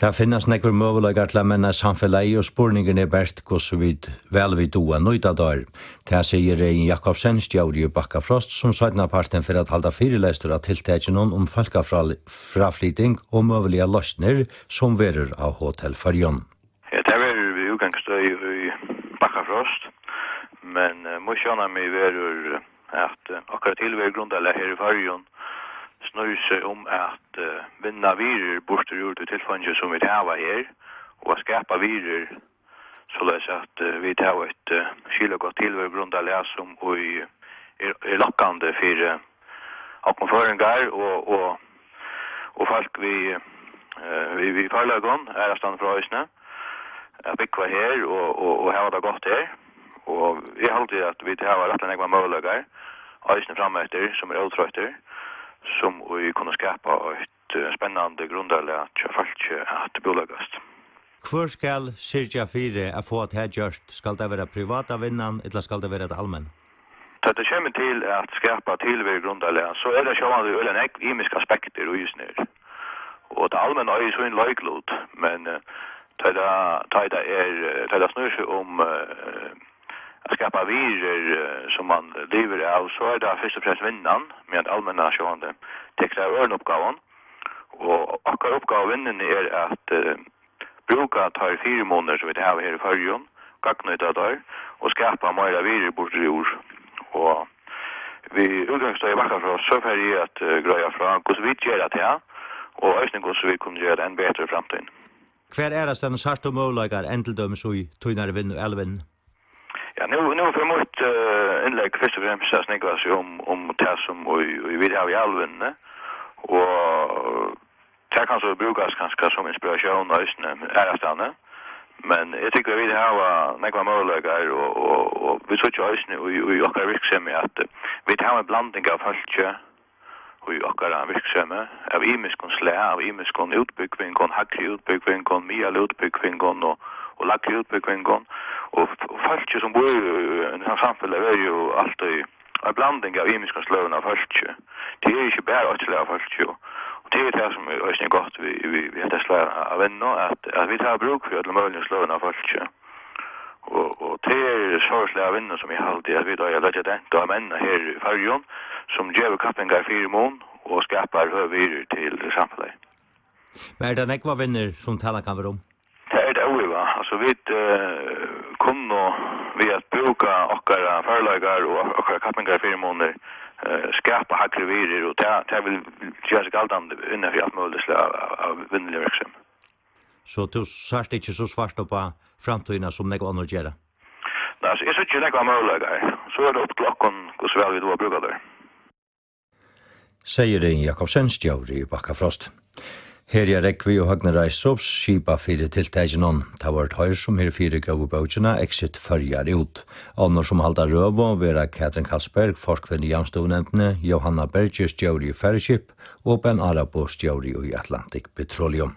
Det finnes nekker muligheter til å menne samfunnet og spurningen best hvordan vel vi doa nøyda der. Det sier Rein Jakobsen, stjåri i Bakkafrost, som sødna parten for at halda firelester av tiltakene om folkefraflyting og mulige løsner som verer av Hotell Färjön. Det er utgangsstøy i Bakkafrost, men mye meg verer at akkurat tilvæg grundalega her i Färjön snurr seg om at vinna virer borster gjort til tilfanget som vi har her, og skapa virer således at vi tar et skilagott tilvæg grundalega som er lokkande for akkonføringar og folk vi farlagon er stand fra høysene at bygga her og hava det godt her, og jeg halte at vi tar rett og slett muligheter høysene frametter som er utrøyter som vi kunne skapa et spennende grundlag til folk at bolaggast. Hvor skal syrja fire å få at her gjørst? Skal det være privata vinnan, eller skal det være et allmenn? Da det kommer til at skapa tilvæg grundlag, så er det sjående øyne imiske aspekter og isner. Og det allmenn er så en løyklod, men det snur seg om att skapa virer som man lever av, så är det först och främst vinnan med allmänna sjående tekrar örnuppgaven. Och akkurat uppgaven är att bruka tar 4 månader som vi har här i Färjön, gagnöjda där, och skapa mera virer bort i år. Och vi utgångsstår i Bakkafrost så för att gröja från hur vi gör det här, och ösning så vi kunde göra det en bättre framtid. Hver er det den sart og målagar endeldøms og tøynare vinn og elvinn? Ja, nu för mot inlägg först och främst så snägga sig om det som vi vill ha i alven, och det kan så brukas ganska som inspiration är stanna. Men jag tycker vi vill ha några möjligheter och vi söker ösnen och också verksamhet att vi tar en blandning av folk och också verksamhet av imiskon slä, av imiskon utbyggning, hacklig utbyggning, mia utbyggning och lacklig utbyggning. Och folk som bor i en samhälle är ju alltid en blandning av imiskon slöven av folk. Det är inte bara att slä folk. Och det är det som är gott vi har slä av vänner, att vi tar bruk för alla möjliga slöven av folk. Och det är sorgsliga av vänner som jag alltid att vi då har läggat det av männa här i Färjön som gör kappingar 4 mån och skapar högvirer till samhället. Men är det nekva vänner som talar kan vara om? Det är det oiva. Alltså vi kunde vi att bruka och förlagar och kappingar 4 månader skapa hackre virer, och det vill göra sig alltid innan för allt möjligt av vinnliga verksamhet. Så du särskilt inte så svart på framtiden som nekva annor gärna? Nej, alltså jag tycker nekva möjliga. Så är det upp till okkon hur väl vi då brukar det. Säger Rein Jakobsen, stjåri i Bakkafrost. Her er Rekvi og Høgne Reistrups skipa 4 tiltagen. Det har vært høyre som her 4 grove bøtjene exit førjar ut. Annor som halda røv vera Katrin Kalsberg, forskvinne i Jamstovnevntene, Johanna Berge, stjåri i Færreskip, og Ben Arabo, stjåri i Atlantic Petroleum.